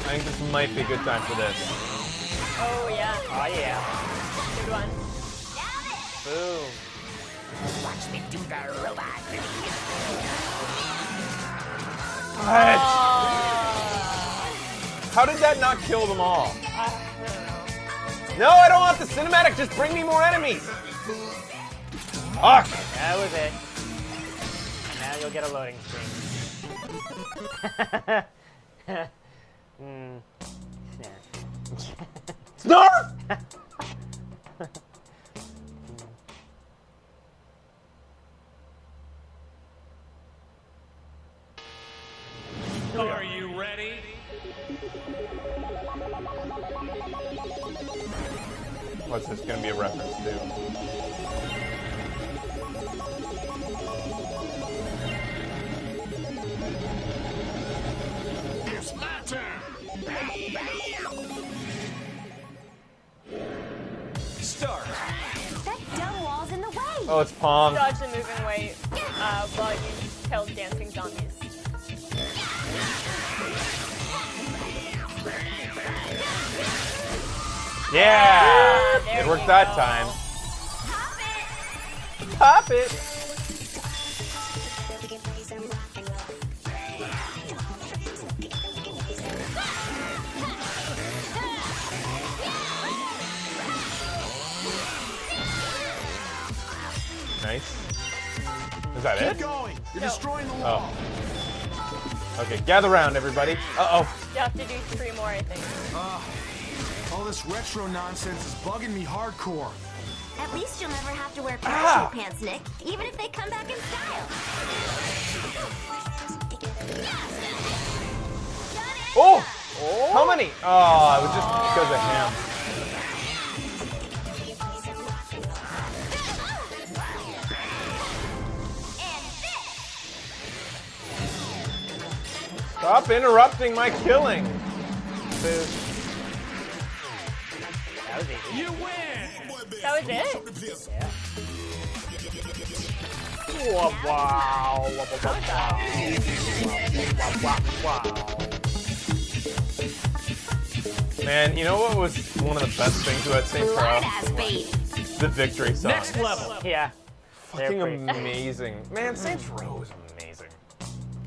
I think this might be a good time for this. Oh yeah. Oh yeah. Good one. Boom. Watch me do the robot. What? How did that not kill them all? I don't know. No, I don't want the cinematic. Just bring me more enemies. Fuck. That was it. Now you'll get a loading screen. Snarf! Are you ready? What's this gonna be a reference to? It's my turn. Start. That dumb wall's in the way. Oh, it's Pong. Dodge the moving weight while you kill dancing zombies. Yeah! There It worked you that go. time. Pop it! Nice. Is that it? Going. You're No. destroying the wall. Oh. Okay, gather round, everybody. Uh-oh. You have to do 3 more, I think. All this retro nonsense is bugging me hardcore. At least you'll never have to wear parachute pants, Nick, even if they come back in style. Oh! How many? Oh, it was just because of him. Stop interrupting my killing. Boo. That was easy. You win. That was it? Yeah. Wow, wow, wow, wow, wow. Man, you know what was one of the best things about St. Blood Croix? as bait. The victory song. Next level. Yeah. Fucking They're pretty- amazing. Man, Saints Row is amazing.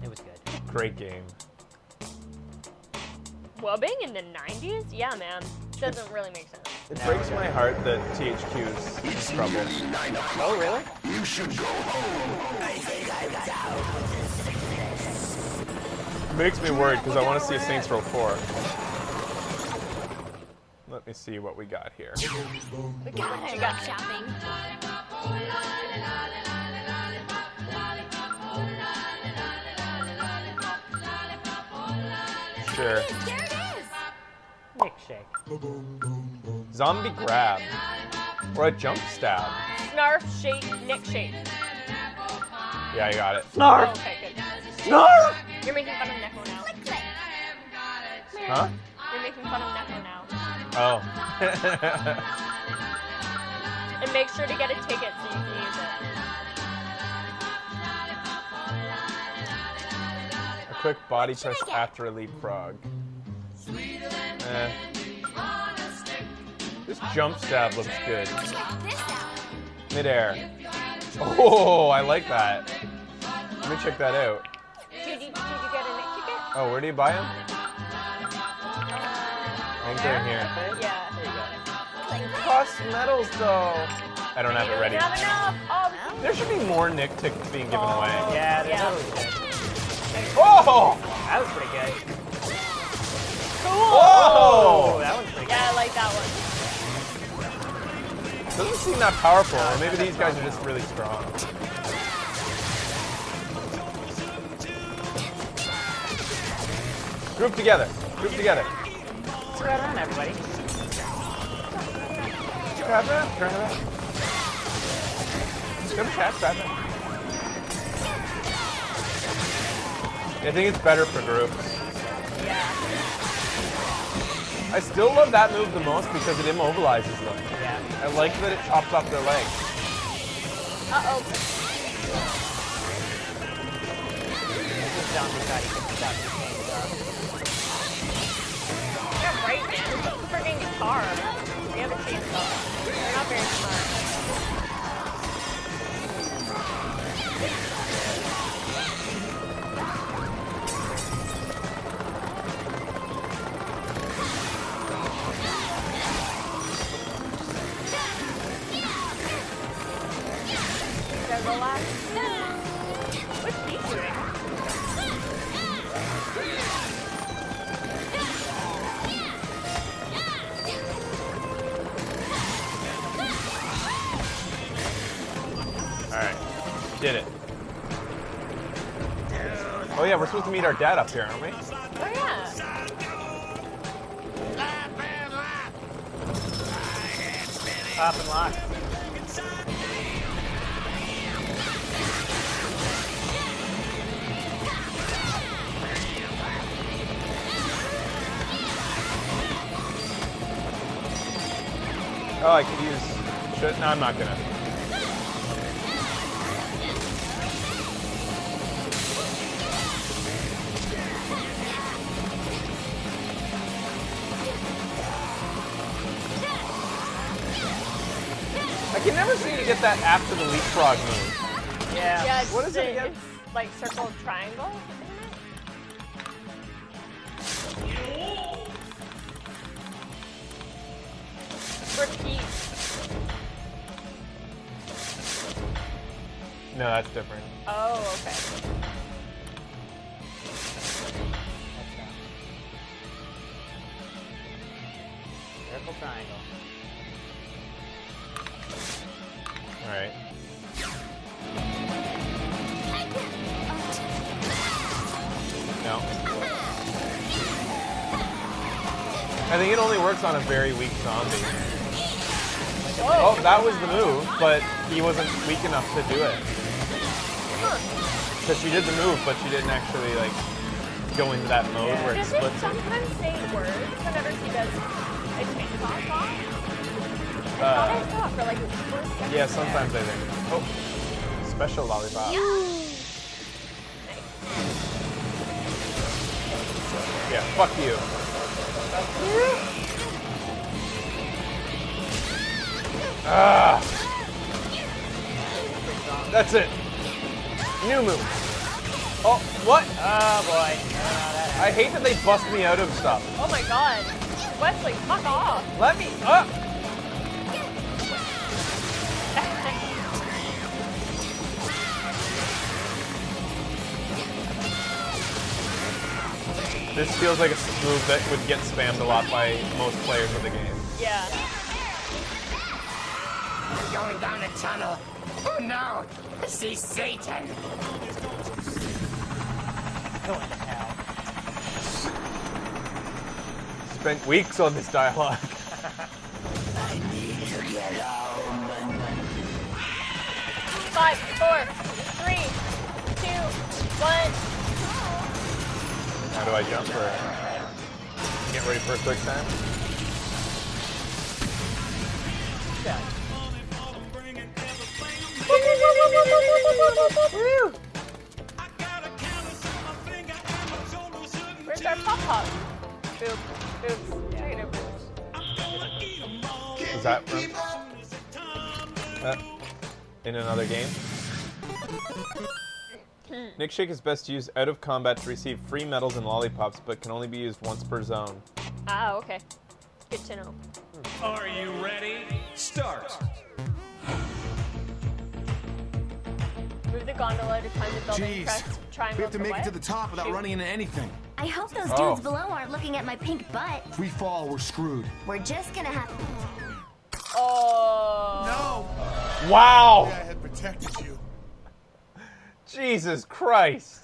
It was good. Great game. Well, being in the 90s? Yeah, man. Doesn't really make sense. It breaks my heart that THQ's in trouble. Oh, really? You should go home. It makes me worried because I want to see a Saints Row 4. Let me see what we got here. God, I love shopping. Sure. There it is. Nick Shake. Zombie grab. Or a jump stab. Snarf, shake, Nick, shake. Yeah, I got it. Snarf! Oh, okay, good. Snarf! You're making fun of Neko now. Click, click. Huh? You're making fun of Neko now. Oh. And make sure to get a ticket so you can use it. A quick body press after a leapfrog. This jump stab looks good. Check this out. Midair. Oh, I like that. Let me check that out. Did you get a Nick ticket? Oh, where do you buy them? I think they're in here. Yeah. There you go. Cost medals though. I don't have You it ready. don't have enough. Oh, There should be more Nick tickets being given away. Yeah, there's Yeah. always good. Oh! That was pretty good. cool. Oh! That one's pretty Yeah, I like that one. Doesn't seem that powerful. Or maybe these guys are just really strong. Group together. Group together. good. Spread around, everybody. Grab that. Grab that. Just go to chat. Grab that. I think it's better for groups. Yeah. I still love that move the most because it immobilizes them. Yeah. I like that it chops off their legs. Uh-oh. This zombie guy can stop the chainsaw. Did it. Oh yeah, we're supposed to meet our dad up here, aren't we? Oh yeah. Pop and lock. Oh, I could use... No, I'm not gonna. I can never seem to get that after the leapfrog move. Yeah. Yeah. What is it again? It's like circle triangle, isn't it? Repeat. No, that's different. Oh, okay. Circle triangle. All right. No. I think it only works on a very weak zombie. Oh, that was the move, but he wasn't weak enough to do it. Because she did the move, but she didn't actually like go into that mode where it Does it splits. sometimes say words whenever she does a chainsaw saw? I thought I saw it for like a split second. Yeah, sometimes I think. Oh, special lollipop. Yeah, fuck you. Ah, that's it. New move. Oh, what? Oh boy. I hate that they bust me out of stuff. Oh my god. Wesley, fuck off. Let me up. This feels like a move that would get spammed a lot by most players of the game. Yeah. Going down a tunnel. Oh no! I see Satan! Going to hell. Spent weeks on this dialogue. I need to get home. 5, 4, 3, 2, 1. How do I jump for it? Get ready for a quick time? Yeah. Where's our pop-pop? Boop. Oops. Trader boots. Is that from in another game? Nick Shake is best used out of combat to receive free medals and lollipops, but can only be used once per zone. Ah, okay. Good to know. Are you ready? Start. Move the gondola to climb the building. Jeez. Press triangle We have to for make it what? to the top without Shoot. running into anything. I hope those Oh. dudes below aren't looking at my pink butt. If we fall, we're screwed. We're just gonna have to... Oh. No! Wow! I had protected you. Jesus Christ!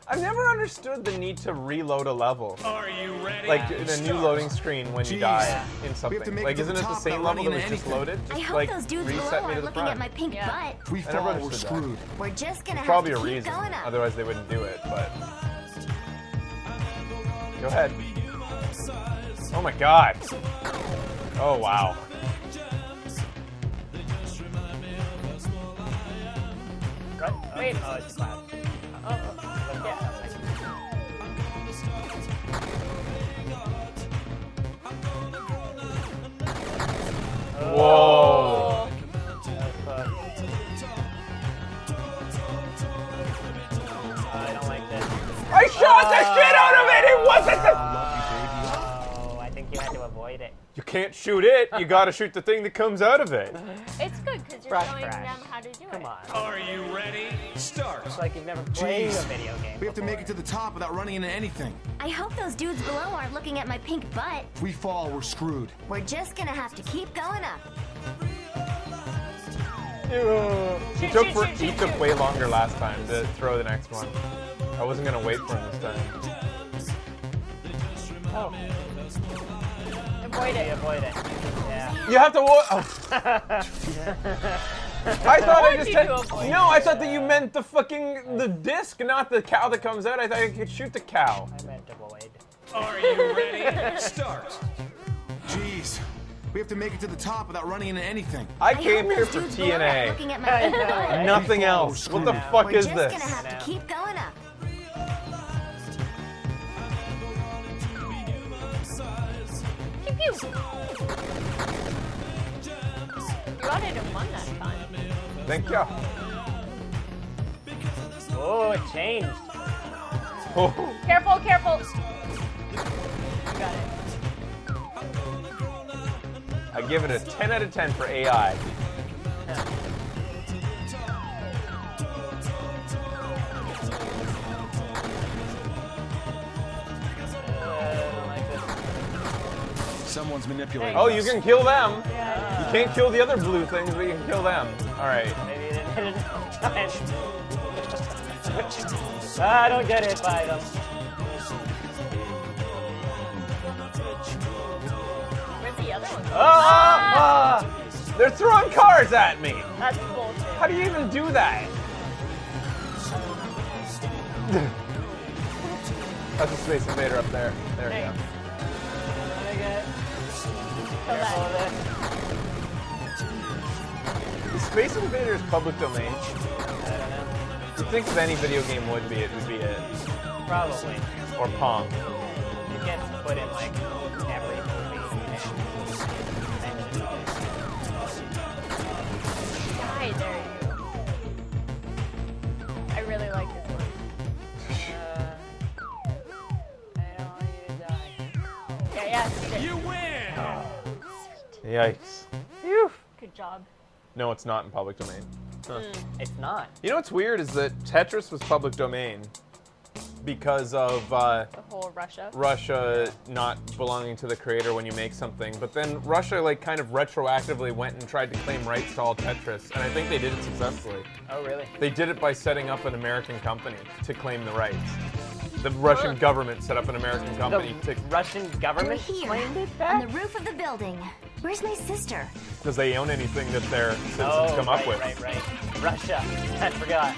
I've never understood the need to reload a level. Are you ready? Like in a new loading screen when you Jeez. die in We have to something. make Like, it to isn't the it the top same without level that running was just into loaded? I Just hope like those dudes below reset me to aren't the looking at front. my pink Yeah. butt. If we I never fall, we're understood that. screwed. We're just gonna There's have probably to a keep reason. going up. Otherwise they wouldn't do it, but... Go ahead. Oh my god. Oh wow. What? Wait. Oh, it's cloud. Oh, yeah. Whoa. I don't like this. I shot the shit out of it! It wasn't the... Oh, I think you had to avoid it. You can't shoot it, you gotta shoot the thing that comes out of it. It's good because you're Brush showing crash. them how to do it. Come on. Are you ready? Start. It's like you've never played Jeez. a video game We have to make it to before. the top without running into anything. I hope those dudes below aren't looking at my pink butt. If we fall, we're screwed. We're just gonna have to keep going up. He took way longer last time to throw the next one. I wasn't gonna wait for him this time. Oh, Avoid it. avoid it. Yeah. You have to. Oh. I thought I just you had. to avoid No, I thought that you meant the disc, not the cow that comes out. I thought I could shoot the cow. I meant avoid. Are you ready? Start. Jeez. We have to make it to the top without running into anything. I came here for Dudes blow up looking TNA. at my food. Nothing else. What the fuck We're is just this? gonna have to keep going up. Pew pew. You got it in one that time. Thank you. Oh, it changed. Oh. Careful, careful. You got it. I give it a 10 out of 10 for AI. Someone's manipulating. Oh, you us. can kill them. Yeah. You can't kill the other blue things, but you can kill them. All right. Maybe it didn't hit it. Ah, don't get hit by them. Where's the other one? Ah! They're throwing cars at me. That's bullshit. How do you even do that? That's a Space Invader up there. There we go. Kill Careful that. of this. Is Space Invaders public domain? I don't know. You'd think if any video game would be, it would be it. Probably. Or Pong. It gets put in like every movie. Die, there you go. I really like this one. I don't want you to die. Yeah, she did. You win. Yikes. Good job. No, it's not in public domain. Huh. It's not. You know what's weird is that Tetris was public domain because of The whole Russia. Russia not belonging to the creator when you make something. But then Russia like kind of retroactively went and tried to claim rights to all Tetris, and I think they did it successfully. Oh, really? They did it by setting up an American company to claim the rights. The Russian government set up an American company The Russian We're government here, claimed it on the back? roof of the building. Where's my sister? because they own anything that their citizens come up with. Right. Russia. I forgot.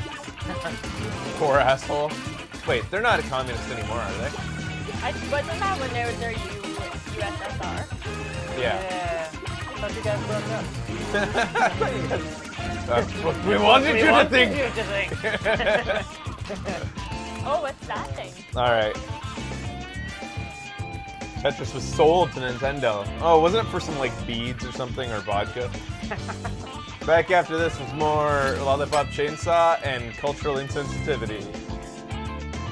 Poor asshole. Wait, they're not a communist anymore, are they? Wasn't that when they were their USSR? Yeah. Yeah. I thought you guys broke up. That's what we wanted you to think. You to think. Oh, what's that thing? All right. Tetris was sold to Nintendo. Oh, wasn't it for some like beads or something or vodka? Back after this with more Lollipop Chainsaw and cultural insensitivity.